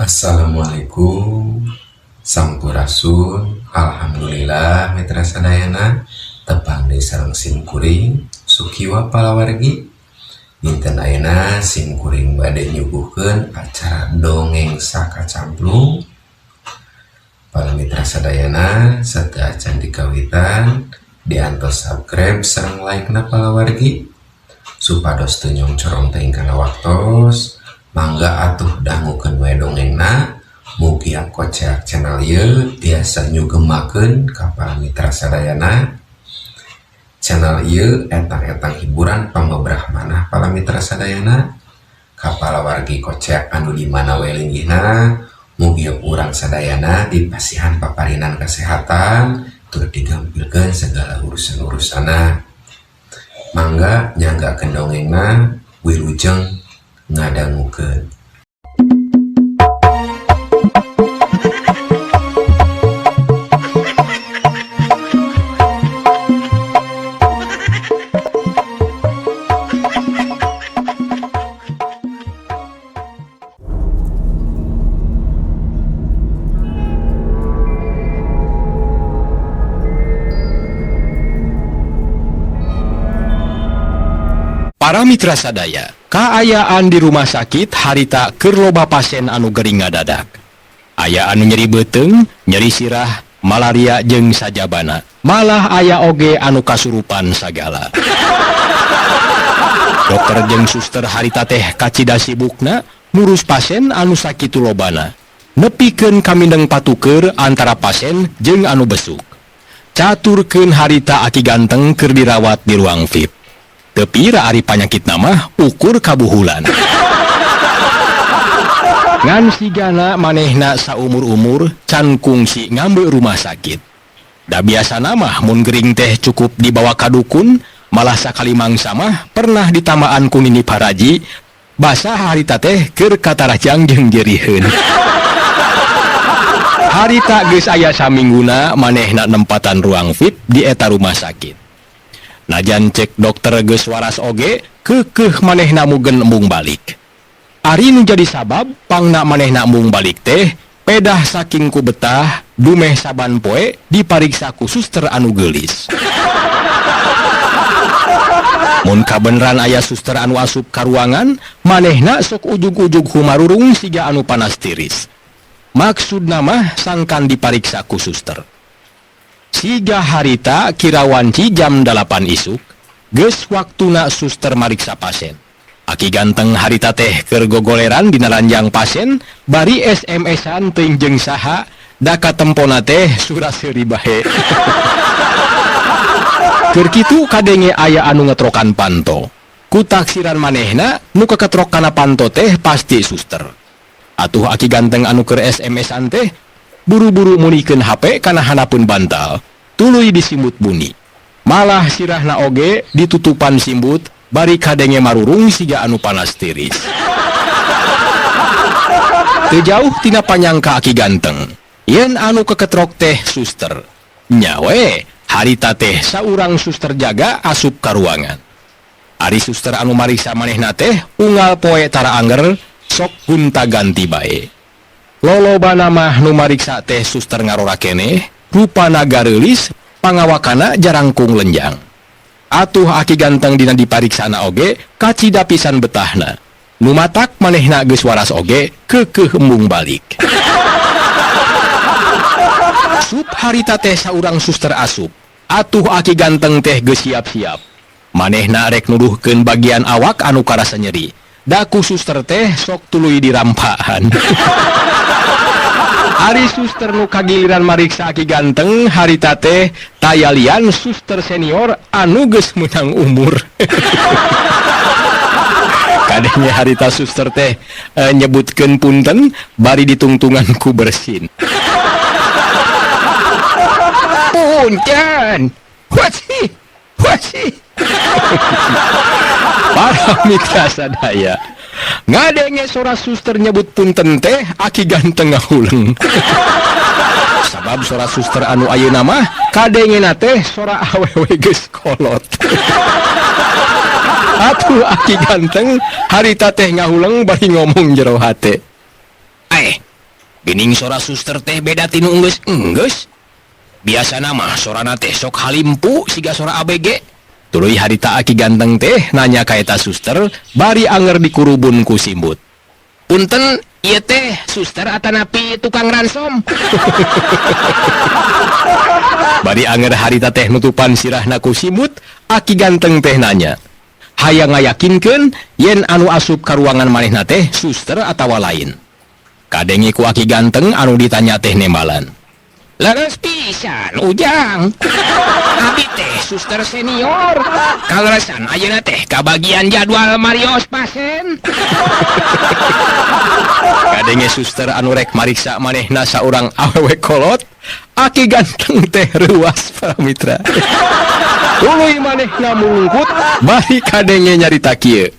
Assalamualaikum. Sampurasun. Alhamdulillah mitra sadayana tepang di sareng simkuring sukiwa palawargi. Dinten ayeuna simkuring bade nyuguhkeun acara dongeng sakacamplung. Para mitra sadayana sateu acan dikawitan diantos subscribe sareng like-na palawargi supados teu nyong corong teuing kana waktos. Mangga atuh dangukeun we dongengna, mugi kocek channel ieu biasa nyugemakeun ka para mitra sadayana. Channel ieu etang-etang hiburan pamebrah manah para mitra sadayana. Ka palawargi kocek anu di mana we linggihna, mugi urang sadayana dipasihan paparinan kesehatan tur digampilkeun segala urusan-urusana. Mangga nyanggakeun dongengna, wilujeng ngadangukeun. Para mitra sadaya, kaayaan di rumah sakit harita keur loba pasien anu gering ngadadak. Aya anu nyeri beuteng, nyeri sirah, malaria jeung sajabana. Malah aya oge anu kasurupan sagala. Dokter jeung suster harita teh kacida sibukna ngurus pasien anu sakitu lobana. Nepikeun kamindeng patukeur antara pasien jeung anu besuk. Caturkeun harita aki ganteng keur dirawat di ruang VIP. Tepi ari panyakit nama ukur kabuhulan. Ngan sigana manehna saumur-umur can kungsi ngambil rumah sakit. Da biasa nama mun gering teh cukup dibawa ka dukun, malah sakali mangsa mah pernah ditamaan ku nini paraji, basa harita teh keur katarajang jeung jeuriheun. Harita geus aya samingguna manehna nempatan ruang VIP di eta rumah sakit. Najan cek dokter geus waras oge, keukeuh manehna mugen embung balik. Ari nu jadi sabab pangna manehna embung balik teh, pedah saking ku betah, dumeh saban poe dipariksa ku suster anu geulis. Mun kabeneran aya suster anu asup ka ruangan, manehna sok ujug-ujug humarurung siga anu panas tiris. Maksudna mah sangkan dipariksa ku suster. Siga harita kirawanci jam 8 isuk, geus waktuna suster mariksa pasien. Aki ganteng harita teh keur gogoleran dina ranjang pasien, bari SMS-an teuing jeung saha, da katempona teh surat seuri bae. Keur kitu kadenge aya anu ngetrokan panto. Ku taksiran manehna nu kaketrok kana panto teh pasti suster. Atuh aki ganteng anu keur SMS-an teh buru-buru munikeun HP kana hanapeun bantal, tuluy disimbut bunyi. Malah sirahna oge ditutupan simbut, bari kadenge marurung siga anu panas tiris. Teu jauh tina panyangka aki ganteng, yen anu keketrok teh suster. Nyawe, harita teh saurang suster jaga asup ka ruangan. Ari suster anu mariksa manehna teh unggal poe tara anger, sok gunta ganti bae. Lolobana mah nu mariksa teh suster ngarora keneh, rupana gareulis, pangawakana jarangkung lenjang. Atuh aki ganteng dina dipariksana oge, kacida pisan betahna. Nu matak manehna geus waras oge, keukeuh embung balik. Sup harita teh saurang suster asup. Atuh aki ganteng teh geus siap-siap. Manehna rek nuduhkeun bagian awak anu karasa nyeri. Da ku suster teh sok tuluy dirampaan. Ari suster nu kagiliran mariksa aki ganteng harita teh tayalian suster senior anu geus meunang umur. Kadenya harita suster teh nyebutkeun punten bari ditungtungan ku bersin. Punten. Wasi. Para mitra sadaya, ngadenge sora suster nyebut punten teh aki ganteng ngahuleng. Sabab sora suster anu ayeuna mah kadengena teh sora awewe geus kolot. Atuh aki ganteng harita teh ngahuleng bari ngomong jero hate. Gening sora suster teh beda tinu enggeus. Biasa nama sorana teh sok halimpu siga sora ABG. Tuluy harita Aki Ganteng teh nanya ka eta suster bari anger dikurubun ku simbut. Punten, ieu teh suster atanapi tukang ransom. Bari anger harita teh nutupan sirahna ku simbut, Aki Ganteng teh nanya, hayang ngayakinkeun yen anu asup ka ruangan manehna teh suster atawa lain. Kadenge ku Aki Ganteng anu ditanya teh nembalan. Leres pisan ujang. Abi teh suster senior. Kaleresan ayeuna teh kabagian jadwal marios pasien. Kadenge suster anu rek mariksa manehna saurang awewe kolot, Aki Ganteng teh ruas para mitra. Tuluy manehna mulungkut bari kadenge nyarita kieu.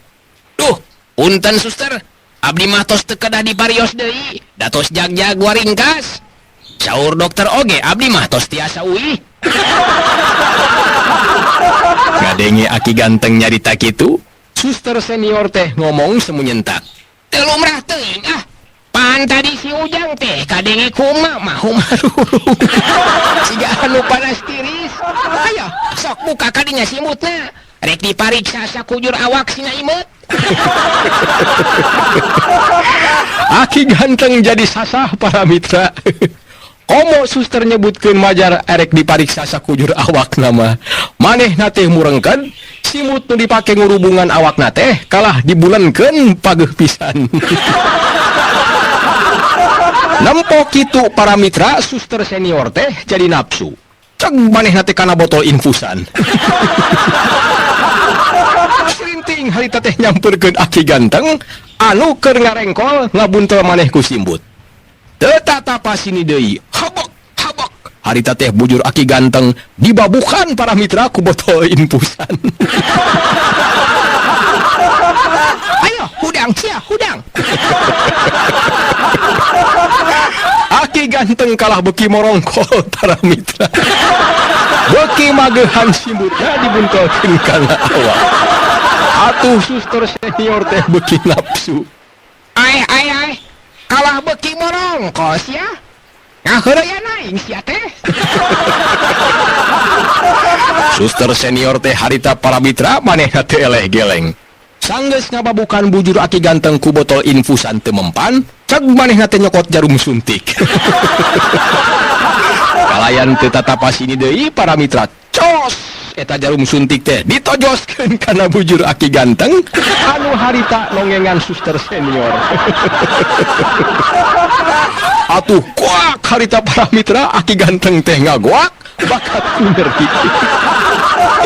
Duh, punten suster. Abdi mah tos teu kedah diparios deui, datos jag-jag waringkas. Saur dokter oge, abdi mah tos tiasa uih. Kadenge Aki Ganteng nyarita kitu, suster senior teh ngomong semu nyentak. Teu lumrah teuing ah. Pan tadi si Ujang teh kadenge kumaha mah humarurung. Siga anu panas tiris. Aya, sok buka kadinya simutna. Rek dipariksa sakujur awak sina imeut. Aki Ganteng jadi sasah para mitra. Komo suster nyebutkeun majar erek dipariksa sakujur awak nama. Manehna teh murengkeun, simut nu dipake ngurubungan awakna teh kalah dibulenkeun pageuh pisan. Nempo kitu para mitra, suster senior teh jadi nafsu. Ceg manehna teh kana botol infusan. Serinting harita teh nyamperkeun Aki Ganteng anu keur ngarengkol ngabuntel maneh ku simbut. Teu tatapa sini deui. Habak. Harita teh bujur Aki Ganteng dibabukan para mitra ku botol infusan. Ayo, hudang. Aki Ganteng kalah beki morongkol para mitra. Beki magehan simbutnya dibuntelkeun kana awak. Atuh suster senior teh beki nafsu. Ai. Kalah beki morongkol sia. Ngaheureuyan aing sia teh. Suster senior teh harita para mitra manehna teh eleh geleng. Sanggeus ngababukan bujur Aki Ganteng ku botol infusan teu mempan, ceg manehna teh nyokot jarum suntik. Kalayan teu tatapa sini deui para mitra, cos eta jarum suntik teh ditojoskeun kana bujur Aki Ganteng anu harita nongengan suster senior. Atuh kuak harita para mitra Aki Ganteng teh ngagoak bakat ngerti.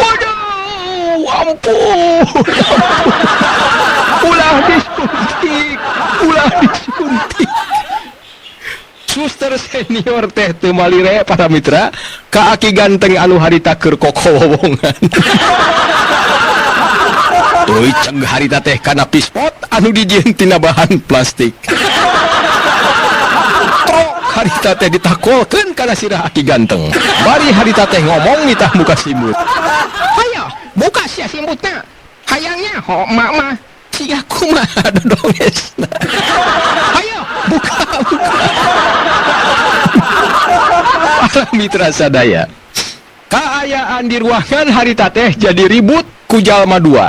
Waduh, ampun. Ulah disuntik. Suster senior teh teu malire para mitra ka Aki Ganteng anu harita keur kokowongan. Tuluy ceg harita teh kana pispot anu dijieun tina bahan plastik. Harita teh ditakolkeun kana sirah Aki Ganteng. Bari harita teh ngomong nitah muka simbut. Hayo, buka sia simbutna. Hayangnya ho mak mah siga kumaha dodongesna. Hayo, buka. Para mitra sadaya. Kaayaan di ruangan harita teh jadi ribut ku jalma dua.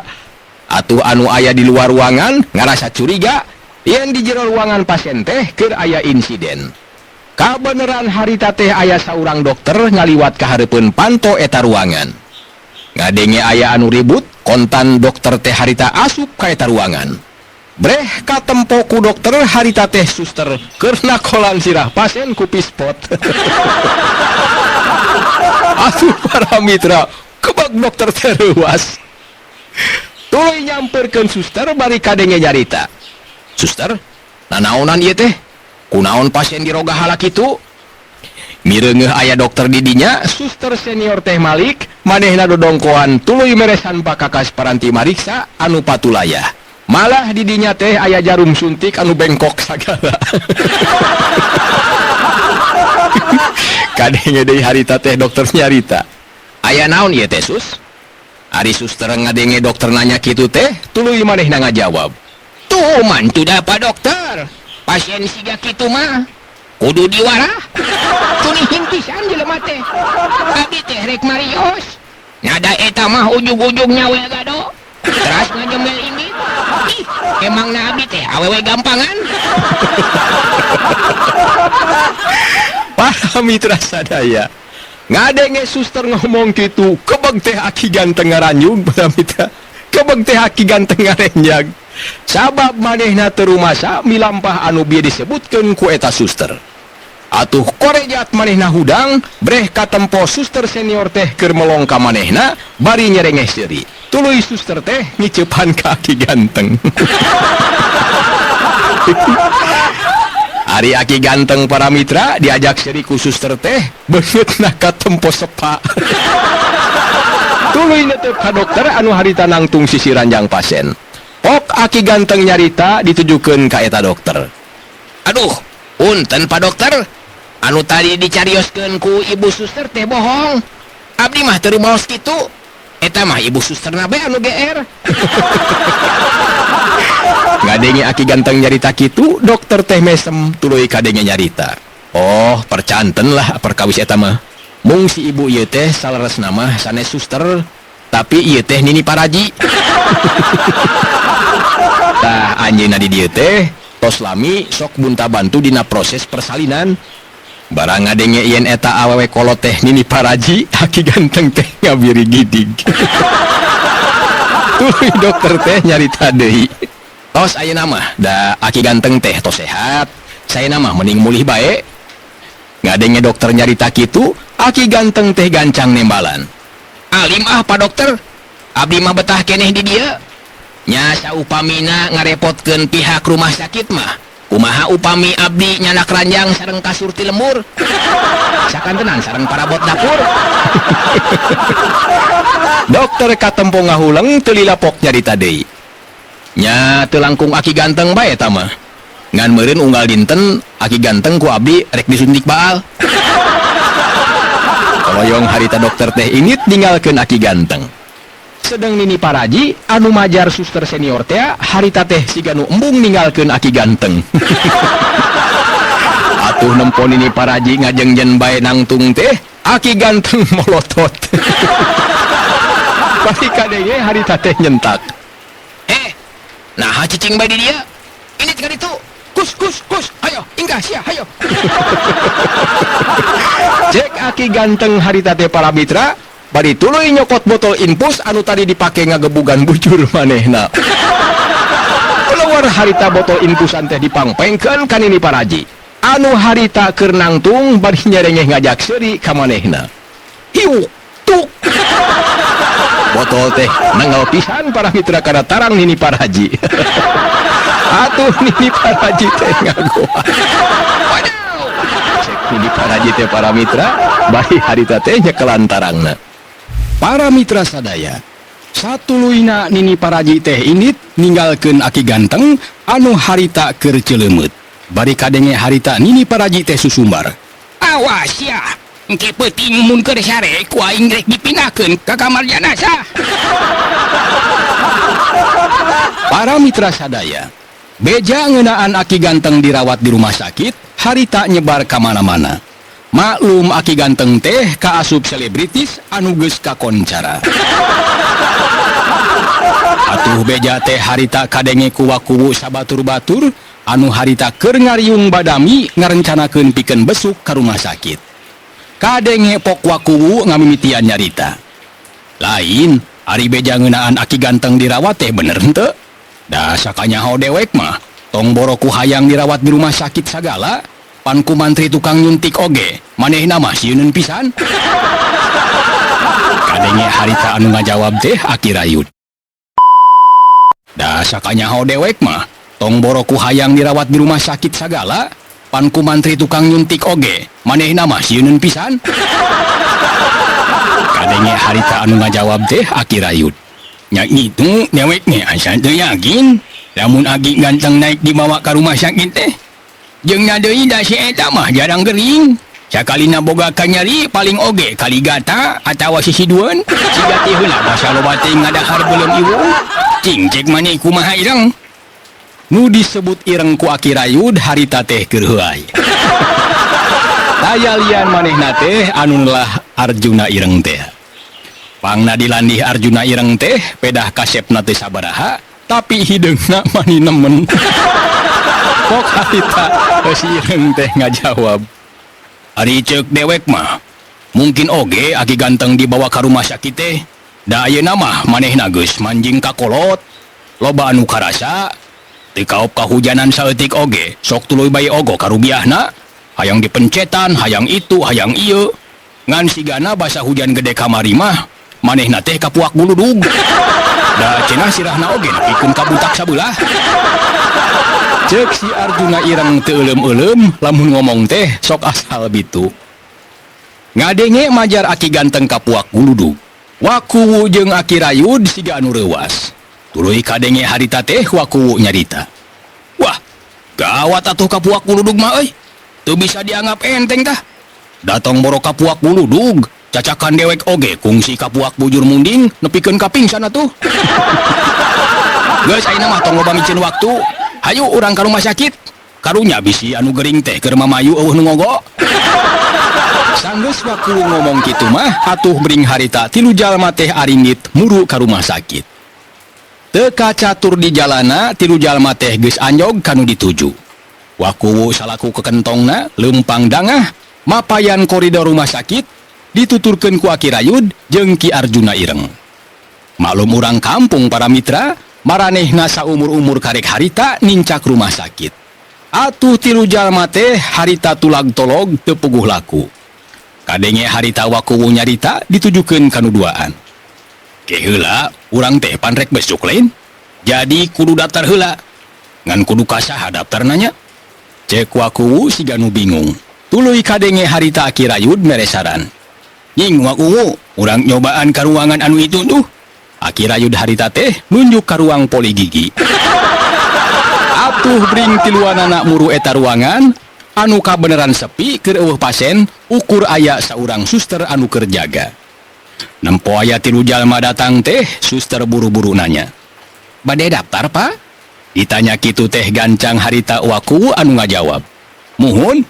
Atuh anu aya di luar ruangan ngarasa curiga yen di jero ruangan pasien teh keur aya insiden. Kabeneran harita teh aya saurang dokter ngaliwat ka hareupeun panto eta ruangan. Ngadenge aya anu ribut, kontan dokter teh harita asup ka eta ruangan. Breh katempo ku dokter harita teh suster keur nakolan sirah pasien ku pispot. Asup para mitra, kebak dokter teh leuwas. Tuluy nyamperkeun suster bari kadenge nyarita. Suster, nanaonan ieu teh? Kunaon pasien diroga halak itu? Mireungeuh aya dokter didinya, suster senior teh Malik, manehna dodongkoan tuluy meresan pakakas paranti mariksa anu patulayah. Malah didinya teh aya jarum suntik anu bengkok sagala. Kadenge deui harita teh dokter nyarita. Aya naon ieu teh sus? Ari suster ngadenge dokter nanya kitu teh, tuluy manehna ngajawab. Tuh mantu da Pak Dokter. Pasien siga kitu mah kudu diwara cunihin pisan jelema teh abdi teh rek marios nyada eta mah ujug-ujugnya we gado terus ngajemel ini emang na abdi teh awewe gampangan. Para mitra sadaya ngadenge suster ngomong gitu kebeg teh aki ganteng ngaranjug para mitra kebeg teh aki ganteng ngarenjag sabab manehna teu rumasa milampah anu bieu disebutkeun ku eta suster. Atuh korejat manehna hudang breh katempo suster senior teh keur melong ka manehna bari nyerengeh seuri tuluy suster teh ngiceupan ka aki ganteng. Ari aki ganteng para mitra diajak seuri ku suster teh beungeutna katempo sepa. Tuluy netep ka dokter anu harita nangtung sisi ranjang pasien. Ok aki ganteng nyarita ditujukeun ka eta dokter. Aduh, punten Pak Dokter, anu tadi dicarioskeun ku ibu suster teh bohong. Abdi mah teu maos kitu. Eta mah ibu susterna be anu GR. Ngadenge aki ganteng nyarita kitu, dokter teh mesem tuluy kadenge nyarita. Oh, percanten lah perkawis eta mah. Mung si ibu ieu teh salaresna mah sanes suster, tapi ieu teh Nini Paraji. Tah anjeunna di dieu teh tos lami sok bunta bantu dina proses persalinan. Barang ngadenge yen eta awewe kolot teh Nini Paraji, aki ganteng teh ngabiri gidig. Tuluy dokter teh nyarita deui. Tos ayeuna mah da aki ganteng teh tos sehat, sayeuna mah mending mulih bae. Ngadenge dokter nyarita kitu, aki ganteng teh gancang nembalan. Alim ah Pak Dokter, abdi mah betah keneh di dieu. Nya saupamina ngarepotkeun pihak rumah sakit mah kumaha upami abdi nyanak ranjang sareng kasur ti lembur sakantenan sareng parabot dapur. Dokter katempo ngahuleng teu lilapok nyarita deui. Nya teu langkung aki ganteng bae eta mah ngan meureun unggal dinten aki ganteng ku abdi rek disuntik baal. Koloyong harita dokter teh init ninggalkeun aki ganteng. Sedang Nini Paraji anu majar suster senior teh harita teh siga nu embung ninggalkeun aki ganteng. Atuh nempo Nini Paraji ngajengjen bae nangtung teh aki ganteng molotot. Pasti kadenge harita teh nyentak. Nah cicing bae di dia ini tinggal itu kus ayo inggah sia ayo. Cek aki ganteng harita teh para mitra bari tuluy nyokot botol infus anu tadi dipake ngagebugan bujur manehna. Keluar harita botol infusan teh dipangpengkeun ka Nini Paraji. Anu harita keur nangtung bari nyerengeh ngajak seuri ka manehna. Hiu tuk. Botol teh nanggal pisan para mitra kana tarang Nini Paraji. Atuh Nini Paraji teh ngagoa. Waduh. Cek Nini Paraji teh para mitra bari harita teh nyekelan tarangna. Para mitra sadaya, satuluyna Nini Paraji teh init ninggalkeun aki ganteng anu harita keur ceuleumut. Bari kadenge harita Nini Paraji teh susumbar. Awas ya, engke peuting mun keur sare ku aing rek dipindahkeun ka kamar jenazah. Para mitra sadaya, beja ngeunaan aki ganteng dirawat di rumah sakit, harita nyebar ka mana-mana. Maklum aki ganteng teh kaasup selebritis anu geus kakoncara. Atuh beja teh harita kadenge kuwakuwu sabatur-batur anu harita keur ngariung badami ngarencanakeun pikeun besuk ka rumah sakit. Kadenge pok wakuwu ngamimitian nyarita. Lain ari beja ngeunaan aki ganteng dirawat teh bener henteu? Da sakanyaho dewek mah tong boroku hayang dirawat di rumah sakit sagala. Panku mantri tukang nyuntik oge, manehna mah sieun pisan. Kadenge harita anu ngajawab teh aki rayut. Da sakanyaho dewek mah, tong boroku hayang dirawat di rumah sakit sagala, panku mantri tukang nyuntik oge, manehna mah sieun pisan. Kadenge harita anu ngajawab teh aki rayut. Nya itu dewek nya asa teu yakin, lamun agi ganteng naik dibawa ka rumah sakit teh. Jeung deui da si eta mah jarang gering. Sakalina boga kanyari paling oge kali gata atawa sisidueun. Siga teh heula basa loba teh ngadahar belum ieu. Cing cek maneh kumaha ireng. Nu disebut ireng ku aki rayud harita teh keur heuai. Daya lian manehna teh anunlah Arjuna Ireng teh. Pangna dilandih Arjuna Ireng teh pedah kasepna teh sabaraha tapi hideungna mani nemen. Kok harita si Ireng teh ngajawab, ari ceuk dewek mah mungkin oge Aki Ganteng dibawa ka rumah sakit teh. Da ayeuna mah manehna geus manjing ka kolot. Loba anu karasa teu kaop kahujanan saeutik oge sok tuluy bae ogo karubiahna. Hayang dipencetan, hayang itu, hayang ieu. Ngan sigana basa hujan gede kamari mah manehna teh kapuak buludug. Da cenah sirahna oge nepikeun ka butak sabelah. Ceuk si Arjuna Ireng teu euleum-euleum lamun ngomong teh sok asal bitu. Ngadenge majar Aki Ganteng kapuak buludug. Wakuwu jeung Aki Rayud siga anu reuwas. Tuluy kadenge harita teh wakuwu nyarita. Wah, gawat atuh kapuak buludug mah euy. Teu bisa dianggap enteng tah. Datang boro kapuak buludug, cacakan dewek oge kungsi kapuak bujur munding nepikeun ka pingsan atuh. Geus ayeuna mah tong loba micin waktu. Hayu urang ka rumah sakit. Karunya bisi anu gering teh keur mamayu eueuh nu ngogo. Sanggeus waku ngomong kitu mah atuh bring harita tilu jalma teh aringgit muru ka rumah sakit. Teu kacatur di jalana tilu jalma teh geus anjog kanu dituju. Wakuwu salaku kekentongna lempang dangah mapayan koridor rumah sakit dituturkeun ku Aki Rayud jeung Ki Arjuna Ireng. Maklum urang kampung para mitra, maranehna saumur-umur karek harita nincak rumah sakit. Atuh tilu jalma teh harita tulag tolog teu puguh laku. Kadenge harita wakuwu nyarita ditujukeun kanu duaan. Ke heula urang teh pan rek besuk lain. Jadi kudu daftar heula. Ngan kudu kasaha daftarna nya? Cek wakuwu siga nu bingung. Tuluy kadenge harita Aki Rayud meresaran. Nying wakuwu, urang nyobaan ka ruangan anu itu tuh. Aki Rayud harita teh nunjuk ka ruang poli gigi. Atuh bring tiluan anak muru eta ruangan, anu kabeneran sepi keur eueuh pasien, ukur aya saurang suster anu keur jaga. Nempo aya tilu jalma datang teh, suster buru-buru nanya. Bade daftar, Pak? Ditanya kitu teh gancang harita wakuwu anu ngajawab. Muhun.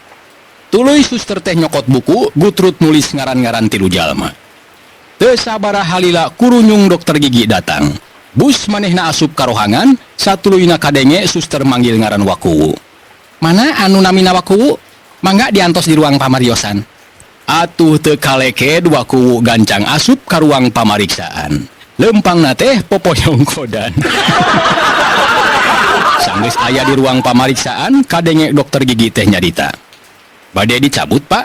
Tuluy suster teh nyokot buku, gutrut nulis ngaran-ngaran tilu jalma. Teu sabaraha halila kurunyung dokter gigi datang. Bus manehna asup ka rohangan, satuluyna kadenge suster manggil ngaran wakuwu. Mana anu namina wakuwu? Mangga diantos di ruang pamariosan. Atuh teu kaleked wakuwu gancang asup ka ruang pamariksaan. Lempangna teh popoyong kodan. Sanggeus aya di ruang pamariksaan, kadenge dokter gigi teh nyarita. Bade dicabut, Pak?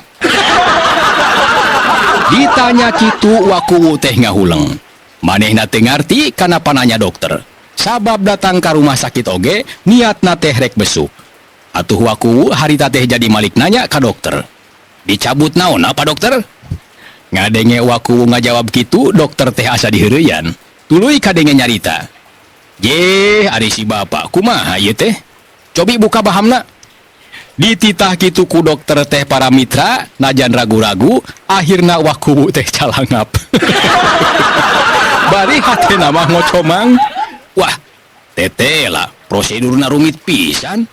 Ditanya kitu wakuwu teh ngahuleng. Manehna teu ngarti kana pananya dokter. Sabab datang ka rumah sakit oge, niatna teh rek besuk. Atuh wakuwu harita teh jadi malik nanya ka dokter. Dicabut naon apa dokter? Ngadenge wakuwu ngajawab kitu, dokter teh asa diheureuyan. Tuluy kadenge nyarita. Ye, ari si bapak kumaha ieu teh? Cobi buka bahamna. Dititah kitu ku dokter teh para mitra, najan ragu-ragu, akhirna wakuwu teh calangap. Bari hatena mah ngocomang. Wah, tete lah, prosedurna rumit pisan.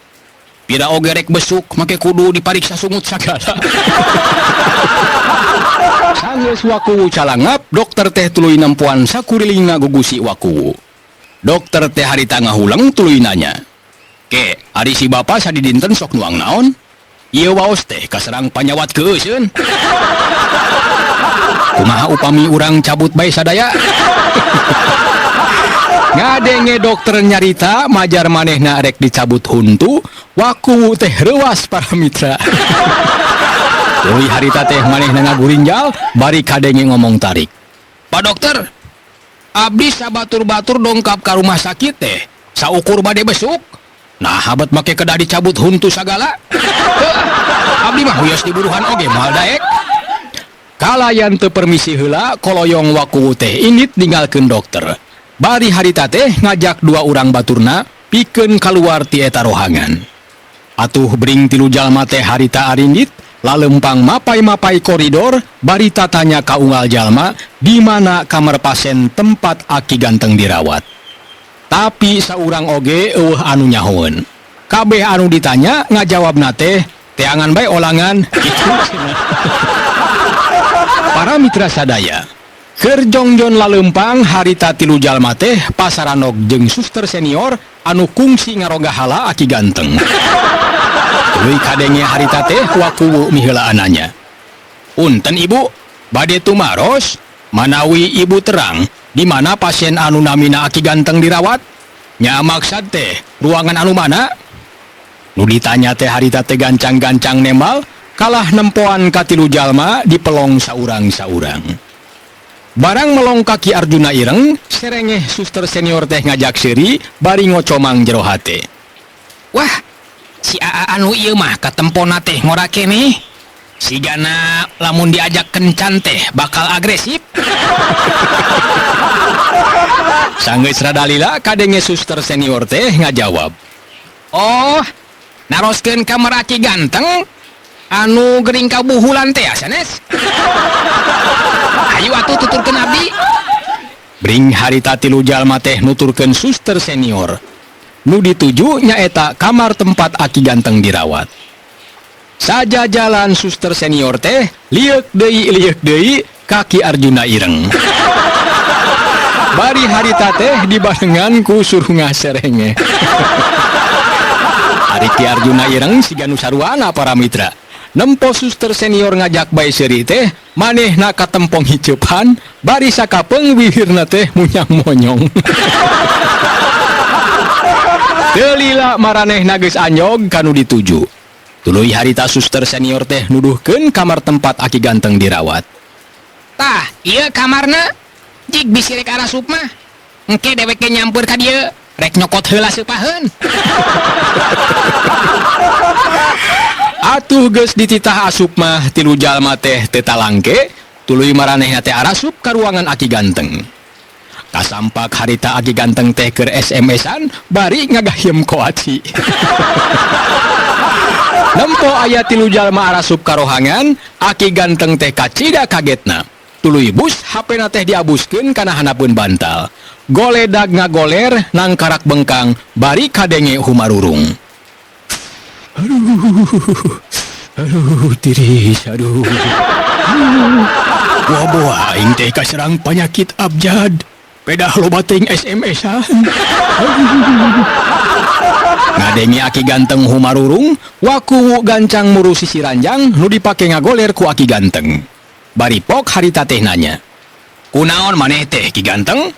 Pira oge rek besuk, make kudu dipariksa sungut sagala. Sanggeus wakuwu calangap, dokter teh tuluy nempuan sakuriling ngagugusi wakuwu. Dokter teh harita ngahulang tuluy nanya. Ke, ari si bapak sadi dinten sok nuang naon? Ieu waos teh kaserang panyawat keuseun. Kumaha upami urang cabut bae sadaya? Ngadenge dokter nyarita majar manehna rek dicabut huntu, wakuwu teh reuas para mitra. Tuluy harita teh manehna ngagurinjal, bari kadenge ngomong tarik. Pak dokter, abdi sabatur-batur dongkap ka rumah sakit teh, saukur bade besuk. Nah, habat make kedah dicabut huntu sagala. Abdi mah huyos diburuhan oge moal daek. Kalayan teu permisi heula, koloyong wakuwu teh init ninggalkeun dokter. Bari harita teh ngajak dua urang baturna pikeun kaluar ti eta rohangan. Atuh bring tilu jalma teh harita aringgit, lalempang mapai-mapai koridor, bari tatanya ka unggal jalma di mana kamar pasien tempat Aki Ganteng dirawat. Tapi saurang oge eueuh anu nyahoeun. Kabeh anu ditanya ngajawabna teh teangan bae olangan gitu. Para mitra sadaya, keur jongjon lalempang harita tilu jalma teh pasaranok jeung suster senior anu kungsi ngaroga hala aki ganteng. Tuluy kadenge harita teh wakuwu miheula ananya. Punten ibu, bade tumaros manawi ibu terang di mana pasien anu namina aki ganteng dirawat? Nya maksad teh ruangan anu mana? Nu ditanya teh harita teh gancang-gancang nembal kalah nempoan katilu jalma di pelong saurang-saurang. Barang melong kaki Arjuna ireng, serengeh suster senior teh ngajak seuri bari ngocomang jero hate. Wah, si Aa anu ieu mah katempona teh ngora keneh. Sigana lamun diajak kencan teh bakal agresif. Sanggeus rada lila kadenge suster senior teh ngajawab. Oh, naroskeun kamar aki ganteng anu gering kabuhulan teh sanes. Ayo atuh tuturkeun abdi. Bring harita tilu jalma teh nuturkeun suster senior. Nu dituju nyaeta kamar tempat aki ganteng dirawat. Saja jalan suster senior teh liek deui kaki Arjuna ireng. Bari harita teh dibarengan ku surunga serenge. Ari ki Arjuna ireng siga nu saruana para mitra. Nempo suster senior ngajak bae seuri teh manehna katempong hiceupan bari sakapeung bibirna teh munyang-monyong. Teu lila maranehna geus anyog kanu dituju. Tuluy harita suster senior teh nuduhkeun kamar tempat aki ganteng dirawat. Tah, ieu kamarna jig bisi rek arasup mah. Engke dewek ge nyampeur ka dieu, rek nyokot heula seupaheun. Atuh geus dititah asup mah tilu jalma teh teu talangke, tuluy maranehna teh arasup ka ruangan aki ganteng. Kasampak harita aki ganteng teh keur SMS-an bari ngagayem koaci. Nempo aya tilu jalma arasup ka rohangan, aki ganteng teh kacida kagetna. Tuluy bus HP-na teh diabuskeun kana hanapeun bantal. Goledag ngagoler nang karak bengkang bari kadenge humarurung. Aduh, tiris, aduh. Wah, aing teh kaserang penyakit abjad. Pedah loba teuing SMS-an. Ngadenge aki ganteng humarurung, wakuwu gancang murusi si ranjang nu dipake ngagoler ku aki ganteng. Bari pok harita teh nanya. Kunaon maneh teh ki ganteng?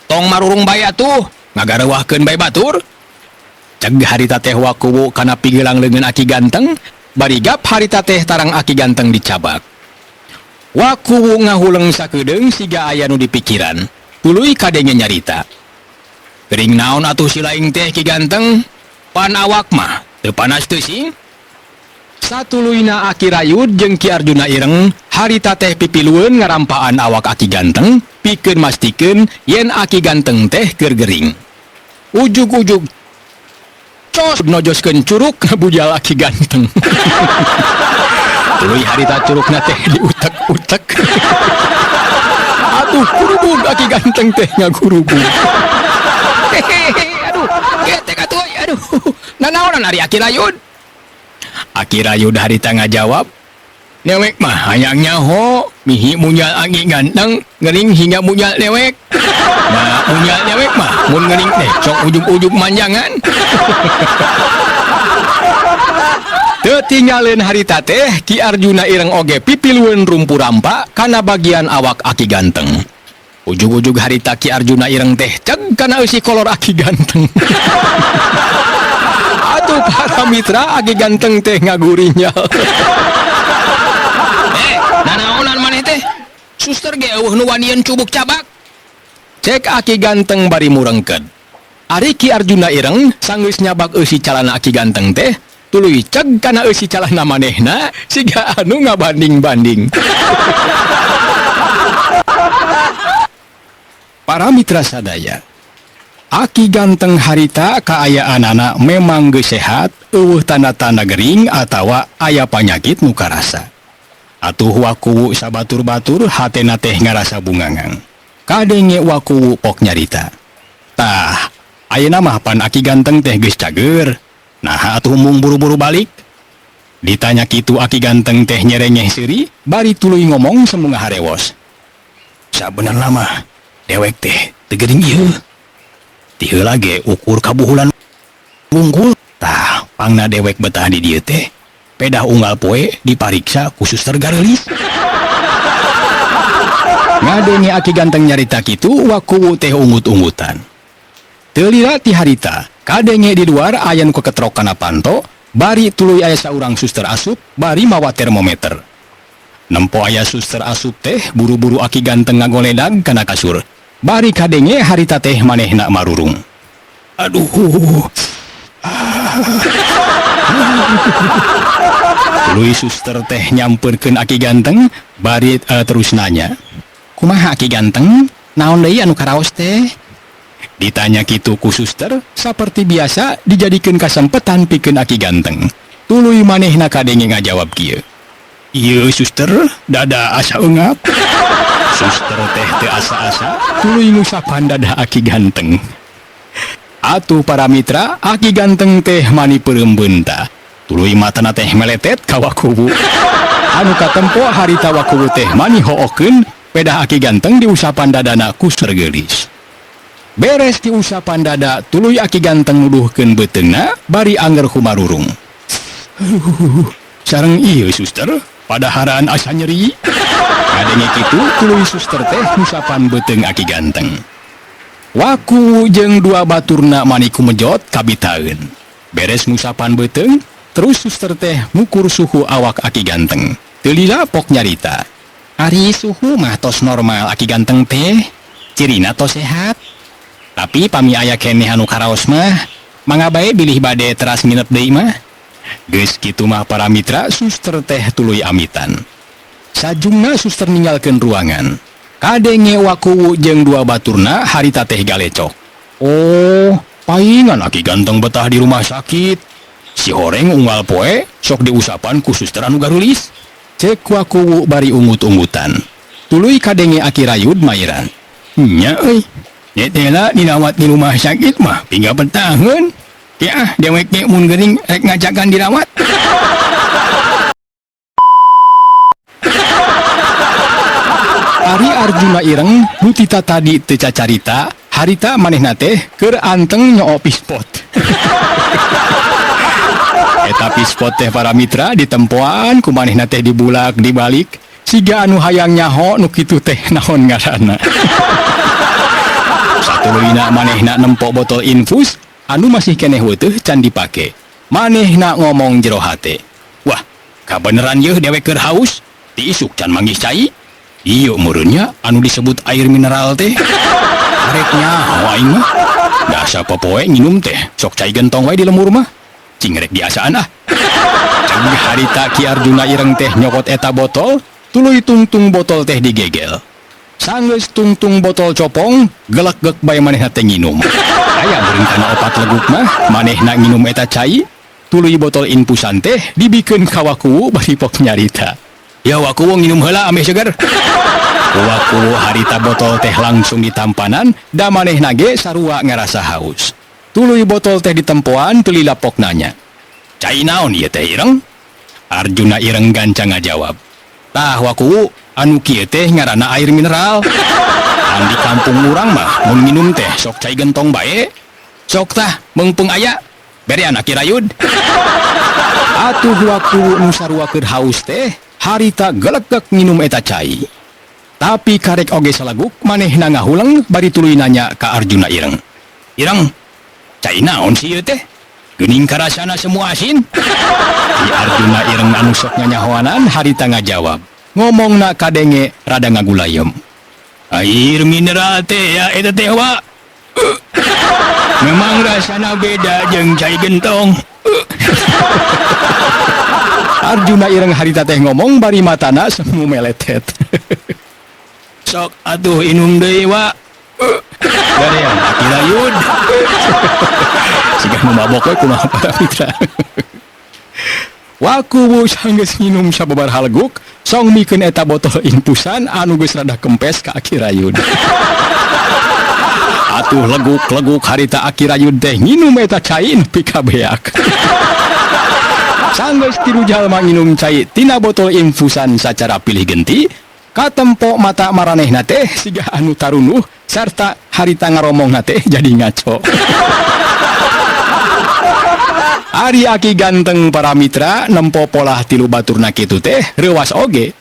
Tong marurung bae atuh, ngagareuwahkeun bae batur. Ceg harita teh wakuwu kana pigelang leungeun aki ganteng, bari gap harita teh tarang aki ganteng dicabak. Wakuwu ngahuleng sakedeung siga aya nu dipikiran. Tuluy kadenge nyarita. Gering naon atuh si laing teh ki ganteng? Pan awak mah teu panas teu sing? Satuluyna Aki Rayud jeung Ki Arjuna ireng harita teh pipilueun ngarampaan awak aki ganteng pikeun mastikeun yen aki ganteng teh keur gering. Ujug-ujug cos nojoskeun curug bujal aki ganteng. Tuluy harita curugna teh diutek-utek. Atuh kurubug aki ganteng teh ngagurubug. Aduh, getek atuh, aduh. Nanaonan ari Aki Rayud? Aki Rayud harita ngajawab, "Newek mah hayang nyaho, mihi munyal aki ganteng, ngering hingga munyal newek. Nah, munyal newek mah mun ngering teh sok ujug-ujug manjangan." Teu tinggaleun harita teh Ki Arjuna ireng oge pipilueun rumpu rampa kana bagian awak aki ganteng. Ujug-ujug harita Ki Arjuna ireng teh ceg kana eusi kolor aki ganteng. Atuh para mitra aki ganteng teh ngagurinya. Nanaonan maneh teh? Suster ge eueuh nu wanian cubuk cabak. Cek aki ganteng bari murengkeun. Ari Ki Arjuna ireng sanggeus nyabak eusi calana aki ganteng teh, tuluy ceg kana eusi calana manehna siga anu ngabanding-banding. Para mitra sadaya, aki ganteng harita kaayaanana memang geus sehat, eueuh tanda-tanda gering atawa aya panyakit nu karasa. Atuh wakuwu sabatur-batur hatena teh ngarasa bungangang. Kadenge wakuwu pok nyarita. Tah, ayeuna mah pan aki ganteng teh geus cager. Nah atuh mung buru-buru balik. Ditanya kitu Aki ganteng teh nyerengeh seuri, bari tuluy ngomong semunga harewos. Sabenerna mah dewek teh teu geuning ieu. Ti heula ge ukur kabuhulan wungkul. Tah, pangna dewek betah di dieu teh pedah unggal poe dipariksa khusus tergarelis. Ngadenge Aki ganteng nyarita kitu wakuwu teh ungut-ungutan. Teu lila ti harita, kadenge di luar aya nu keketrok kana panto, bari tuluy aya saurang suster asup bari mawa termometer. Nempo aya suster asup teh buru-buru Aki ganteng ngagoledag kana kasur. Bari kadenge harita teh manehna marurung. Aduh. Tuluy suster teh nyamperkeun Aki ganteng, bari terus nanya. Kumaha Aki ganteng? Naon deui anu karaos teh? Ditanya kitu ku suster, saperti biasa dijadikeun kasempetan pikeun Aki ganteng. Tuluy manehna kadenge ngajawab kieu. Ieu suster, dada asa eungap. Suster teh teu asa-asa, tuluy ngusapan dada Aki ganteng. Atuh para mitra, Aki ganteng teh mani peureumbeuun tah. Tuluy matana teh meletet ka wakuwu. Anu katempo harita wakuwu teh mani hookeun, pedah Aki ganteng diusapan dadana ku sergeulis. Beres diusapan dada, tuluy Aki ganteng nuduhkeun beuteungna, bari anger kumarurung. Sareng ieu suster, padaharan asa nyeri. Kadenge kitu, tuluy suster teh ngusapan beuteung Aki ganteng. Waku jeung dua baturna mani kumejot kabitaeun. Beres ngusapan beuteung, terus suster teh ngukur suhu awak Aki ganteng. Teu lila pok nyarita. Ari suhu mah tos normal Aki ganteng teh, cirina tos sehat. Tapi pami aya keneh anu karaos mah, mangga bae bilih bade teras nginep deui mah. Geus kitu mah para mitra, suster teh tuluy amitan. Sajungna suster ninggalkeun ruangan. Kadenge wakuwu jeung dua baturna harita teh galecok. Oh, paingan Aki ganteng betah di rumah sakit. Si horeng unggal poe sok diusapan ku suster anu garulis. Cek wakuwu bari ungut-ungutan. Tuluy kadenge Aki rayud mairan. Nya euy, nyetela dirawat di rumah sakit mah tinggal bertahun. Ya, dewek ge mun geuning rek ngajakan dirawat. Ari Arjuna ireng nutita tadi teu cacarita, harita manehna teh keur anteng nyoo pispot. Eta pispot teh para mitra ditempoan ku manehna teh dibulak dibalik, siga anu hayang nyaho nu kitu teh naon ngaranna. Satuluyna manehna nempo botol infus anu masih keneh weuteuf can dipake. Manehna ngomong jero hate, "Wah, kabeneran yeuh dewek keur haus, ti isuk can manggih cai." Ieu meureunnya anu disebut air mineral teh. Arek nyaho aing mah. Da sapopoe nginum teh, sok cai gentong wae di lemur mah. Cing rek biasaan ah. Ceng harita Ki Arjuna ireng teh nyokot eta botol, tuluy tungtung botol teh digegel. Sanggeus tungtung botol copong, gelek-gek bae manehna teh nginum. Aya beureung kana opat leguk mah, manehna nginum eta cai, tuluy botol infusan teh dibikeun ka wakuwu bari pok nyarita. Ya wakuwu nginum heula ameh seger. Wakuwu harita botol teh langsung ditampanan, da manehna ge sarua ngarasa haus. Tuluy botol teh ditempoan, teu lila pok nanya. Cai naon ieu teh ireng? Arjuna ireng gancang ngajawab. Tah wakuwu, anu kieu teh ngaranna air mineral. An di kampung urang mah mun nginum teh sok cai gentong bae. Sok tah meungpeung aya, bere anak kirayud. Atuh wakuwu nu sarua keur haus teh, harita gelegek nginum eta cai. Tapi karek oge salaguk manehna ngahuleng bari tuluy nanya ka Arjuna ireng. Ireng, cai naon si ieu teh? Geuning karasana semua asin? Di Arjuna ireng anu sok nyanyahoanan harita ngajawab. Ngomongna kadenge rada ngagulayem. Air mineral teh ya eta teh wa. Memang rasana beda jeung cai gentong. Arjuna ireng harita teh ngomong bari matana semu meletet. Sok atuh inum deui wa. Garean Aki rayud. Siga nu mabok we kumaha para mitra. Wakuwu sanggeus nginum sababaraha leguk, song mikeun eta botol infusan anu geus rada kempes ka Aki rayud. Atuh leguk-leguk harita Aki rayud teh nginum eta cai nepi ka beak. Sanggeus tilu jalma nginum cai tina botol infusan sacara pilih genti, katempo mata maranehna teh siga anu tarunuh sarta harita ngaromongna teh jadi ngaco. Ari Aki ganteng para mitra nempo pola tilu baturna kitu teh reuas oge.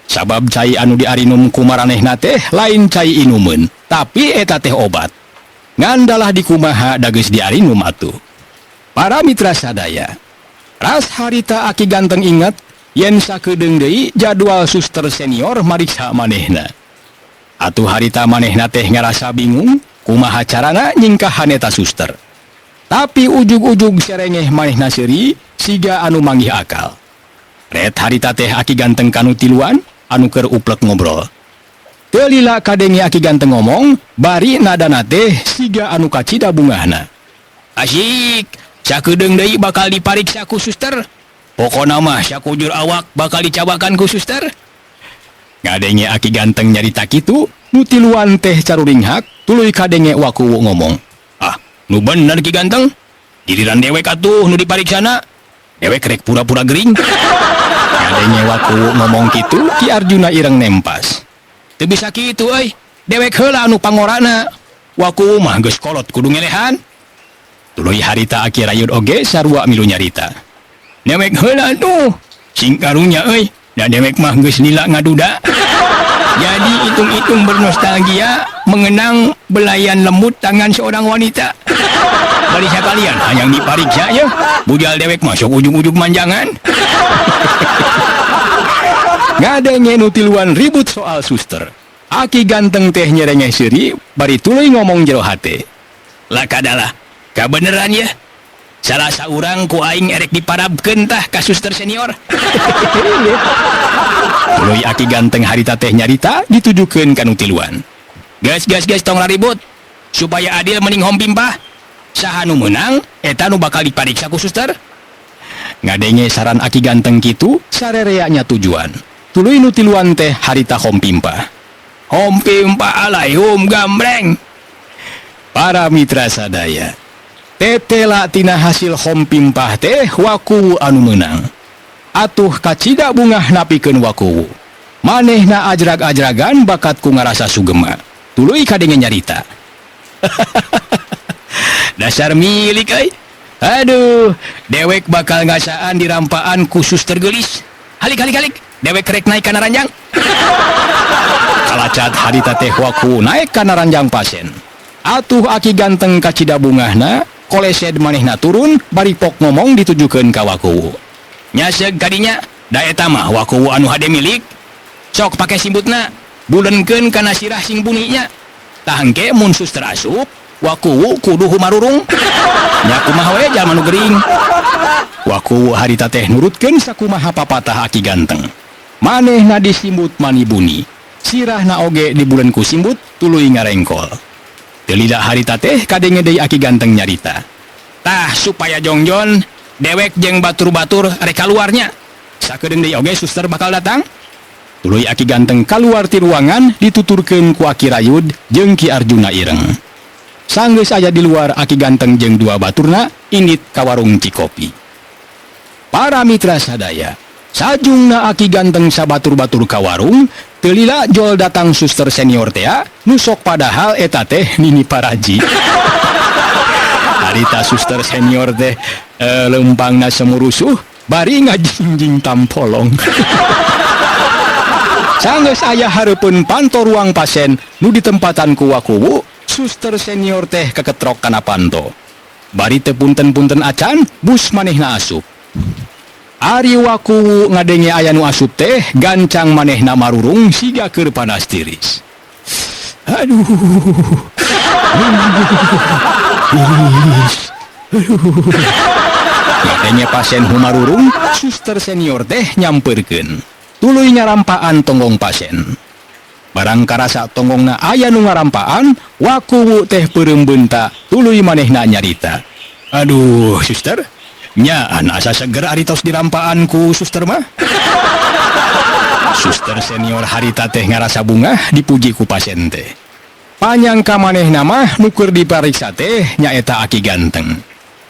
Sabab cai anu diarinum ku maranehna teh lain cai inumeun, tapi eta teh obat. Ngandalah di kumaha da geus diarinum atuh. Para mitra sadaya, ras harita Aki ganteng inget yen sakedeung deui jadwal suster senior mariksa manehna. Atuh harita manehna teh ngarasa bingung kumaha carana nyingkahan eta suster. Tapi ujug-ujug serengeh manehna seuri siga anu manggih akal. Ret harita teh Aki ganteng kanu tiluan anu keur uplek ngobrol. Teu lila kadenge Aki ganteng ngomong, bari nadana teh siga anu kacida bungahna. Asyik, sakedeung deui bakal dipariksa ku suster. Pokona mah sakujur awak bakal dicabakan ku suster. Ngadenge Aki ganteng nyarita kitu, nu tiluan teh caruringhak tuluy kadenge wakuwu ngomong. Ah, nu bener Ki ganteng. Giliran dewek atuh nu dipariksana. Dewek rek pura-pura gering. Ngadenge wakuwu ngomong kitu, Ki Arjuna ireng nempas. Teu bisa kitu euy. Dewek heula anu pangorana. Wakuwu mah geus kolot kudu ngelehan. Tuluy harita Aki rayud oge sarua milu nyarita. Dewek heula tuh. Sing karunya euy. Da dewek mah geus lila ngaduda. Jadi hitung-hitung bernostalgia mengenang belayan lembut tangan seorang wanita. Bari sakalian hayang dipariksa ya. Bujal dewek masuk ujung-ujung manjangan. Ngadenge nu tiluan ribut soal suster. Aki ganteng teh nyerengeh seuri bari tuluy ngomong jero hate. Lah kadalah, kabeneran ya. Salah saurang ku aing erek diparabkeun tah ka suster senior. Tuluy Aki ganteng harita teh nyarita ditujukeun ka nu tiluan. Gas tong laribut supaya adil mending hompimpah. Saha nu meunang eta nu bakal dipariksa ku suster. Ngadenge saran Aki ganteng kitu sarereanya tujuan. Tuluy nu tiluan teh harita hompimpah. Hompimpah alaihum gambreng. Para mitra sadaya, tetela tina hasil hompimpah teh wakuwu anu meunang. Atuh kacida bungah napikeun wakuwu. Manehna ajrag-ajragan bakat ku ngarasa sugema. Tuluy kadenge nyarita. Dasar milik euy. Aduh, dewek bakal ngasaan dirampaan ku suster geulis. Halik. Dewek rek naik kana ranjang. Kalacad harita teh wakuwu naik kana ranjang pasien. Atuh Aki ganteng kacida bungahna, kolesed manehna turun, bari pok ngomong ditujukeun ka wakuwu. Nyaseg kadinya, da eta mah wakuwu anu hade milik. Sok pake simbutna, bulenkeun kana sirah sing buninya. Tah engke mun suster asup, wakuwu kudu humarurung. Nya kumaha we jalma nu gering. Wakuwu harita teh nurutkeun sakumaha papatah Aki ganteng. Manehna disimbut mani buni. Sirahna oge dibulen ku simbut tuluy ngarengkol. Teu lila harita teh kadenge deui Aki ganteng nyarita. Tah supaya jongjon dewek jeung batur-batur rek kaluarnya. Sakedeung deui oge suster bakal datang. Tuluy Aki ganteng kaluar ti ruangan dituturkeun ku Aki rayud jeung Ki Arjuna ireng. Sanggeus aya di luar Aki ganteng jeung dua baturna indit ka warung Cikopi. Para mitra sadaya, sajungna Aki ganteng sabatur-batur ka warung, teu lila jol datang suster senior teh nu sok padahal eta teh Nini Paraji. Harita suster senior teh lempangna semurusuh bari ngajingjing tampolong. Sanggeus aya hareupeun panto ruang pasien nu ditempatan ku wakuwu, suster senior teh keketrok kana panto. Bari teu punten-punten acan bus manehna asup. Ari wakuwu ngadenge aya nu asup teh gancang manehna marurung siga keur panas tiris. Aduh. Ngadenge pasien humarurung, suster senior teh nyamperkeun. Tuluy nyarampaan tonggong pasien. Barang karasa tonggongna aya nu ngarampaan, wakuwu teh peureum beunta tuluy manehna nyarita. Aduh, suster, nya asa seger ari tos dirampaan ku suster mah. Suster senior harita teh ngarasa bungah dipuji ku pasien teh. Panyangka manehna mah nu keur dipariksa teh nyaeta Aki ganteng.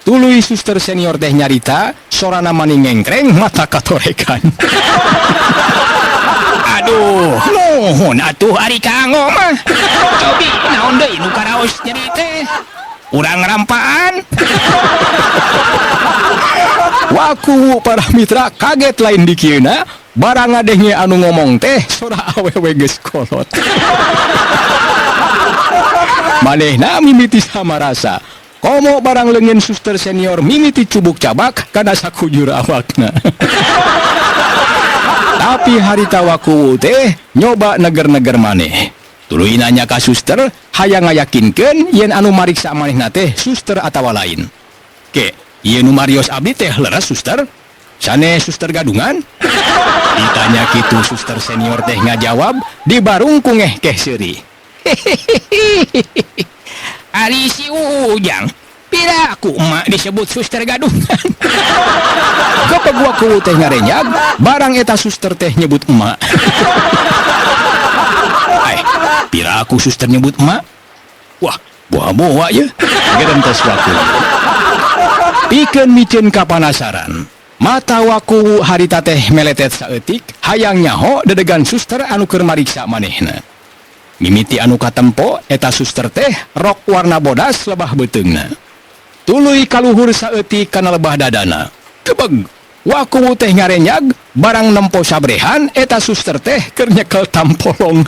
Tuluy suster senior teh nyarita sorana maning ngengkreng mata katorekan. Aduh, nuhun atuh ari kanggo mah. Cobi naon deui nu karaos nyeri teh? Urang rampaan. Waku para mitra kaget lain di kieuna, barang ngadenge anu ngomong teh sora awewe geus kolot. Manehna mimiti samarasa. Komo barang leungeun suster senior mimiti cubuk cabak kana sakujur awakna. Tapi harita waku teh nyoba neger-neger maneh. Tuluy nanya ka suster, hayang ngayakinkeun yen anu mariksa manehna teh suster atawa lain. Ke, ieu nu marios abdi teh leres suster? Sane suster gadungan? Ditanya kitu suster senior teh ngajawab, dibarung ku ngeh keh seuri. Ari si Ujang, pira aku emak disebut suster gadungan. Gepeg waku teh ngarenyag, barang eta suster teh nyebut emak. Pira aku suster nyebut emak? Wah, boha-boha ya. Gerentes waku. Pikeun micen kapanasaran. Mata waku harita teh meletet saeutik, hayang nyaho dedegan suster anu keur mariksa manehna. Mimiti anu katempo eta suster teh rok warna bodas lebah beteungna. Tuluy kaluhur saeutik kana lebah dadana. Kebeg waku teh ngarenyag barang nempo sabrehan eta suster teh keur nyekel tampolong.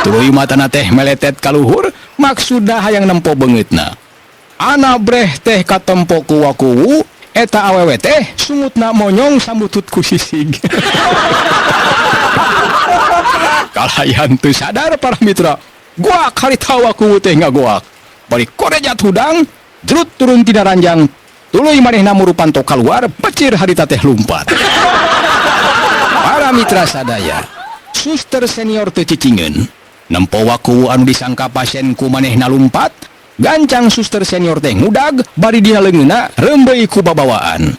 Tuluy matana teh meletet kaluhur maksudna hayang nempo beungeutna. Ana breh teh katempo ku waku eta awewe teh sungutna monyong sambutut ku sisig. Kalayan teu sadar para mitra, guak harita waku teh ngagoak. Bari korejat hudang, jerut turun tina ranjang, tuluy manehna murupan tok kaluar, becir harita teh lumpat. Para mitra sadaya, suster senior teu cicingeun. Nempo waku anu disangka pasien ku manehna lumpat, gancang suster senior teh ngudag, bari dina leungeunna rembeuy ku babawaan.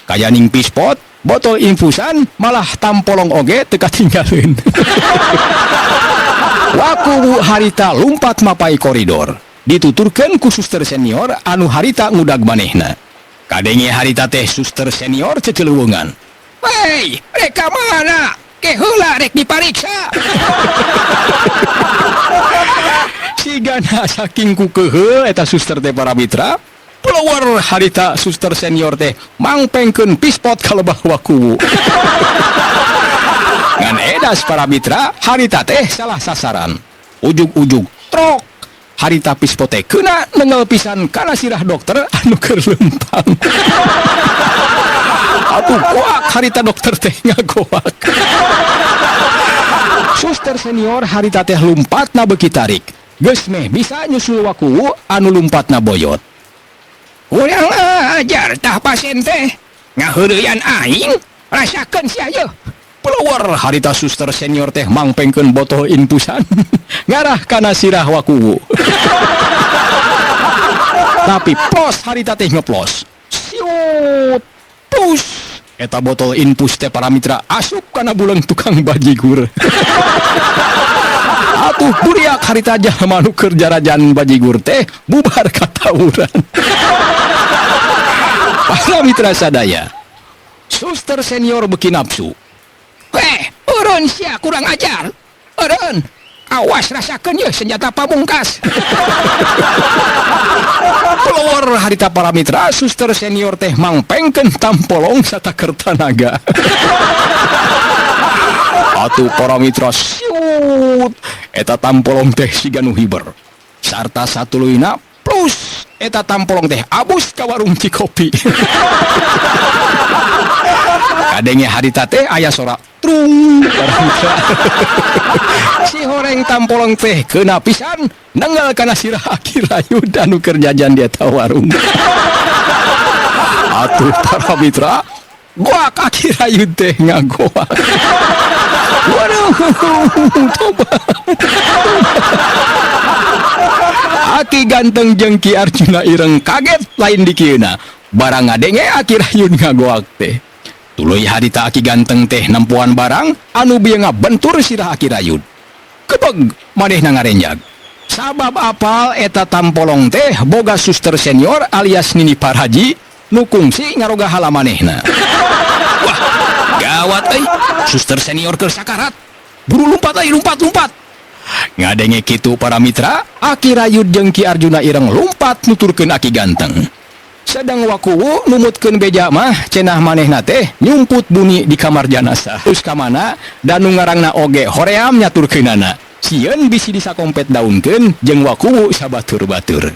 Kayaning pispot, botol infusan, malah tampolong oge teu katinggalieun. Waku harita lumpat mapai koridor. Dituturkeun ku suster senior anu harita ngudag manehna. Kadenge harita teh suster senior ceceleuweungan. "Hei, reka mana? Ke heula rek dipariksa." Sigana saking ku keheul eta suster teh para mitra, keluar harita suster senior teh mangpengkeun pispot ka lebah waku. Ngan edas para mitra, harita teh salah sasaran. Ujug-ujug trok harita pispot teh keuna neungel pisan kana sirah dokter anu keur lempang. Atuh goak harita dokter teh ngagoak. Suster senior harita teh lumpatna beuki tarik. Geus meh bisa nyusul waku anu lumpatna boyot. Urang ajar tah pasien teh ngaheureuyan aing, rasakeun sia ye. Peluar harita suster senior teh mangpengkeun botol infusan ngarah kana sirah waku. Tapi plos harita teh ngeplos. Siut, pus. Eta botol infus teh para mitra asup kana buleung tukang bajigur. Atuh buriak harita jalma nu keur jarajan bajigur teh bubar katawuran. Para mitra sadaya, suster senior beuki nafsu. Eureun sia kurang ajar. Eureun, awas rasakeun ye senjata pamungkas. Keluar harita para mitra, suster senior teh mangpengkeun tampolong sataker tanaga. Atuh para mitra siut, eta tampolong teh siga nu hiber. Sarta satuluyna plus eta tampolong teh abus ka warung Cikopi. Kadenge harita teh aya sora trung. Si horeng tampolong teh keuna pisan nenggal kana sirah Aki Rayud anu keur jajan di eta warung. Atuh para mitra, goak Aki Rayud teh ngagoak. Waduh, tobat. Aki ganteng jeung Ki Arjuna ireng kaget lain di kieuna. Barang ngadenge Aki Rayud ngagoak teh. Tuluy harita Aki ganteng teh nempuan barang anu bieu ngabentur sirah Aki Rayud. Kebeg manehna ngarenjag. sabab apal eta tampolong teh boga suster senior alias Nini Parhaji nu kungsi ngaroga halamanehna. Wah, gawat suster senior keur sakarat. Buru lumpat lumpat. Ngadenge kitu para mitra, Aki Rayud jeung Ki Arjuna Ireng lumpat nuturkeun Aki Ganteng. Sedang wakuwu numutkeun beja mah cenah manehna teh nyumput bunyi di kamar jenazah. Terus ka mana dan nu ngarangna oge hoream nyaturkeunana. Sieun bisi disakompet daunkeun jeung wakuwu sabatur-batur.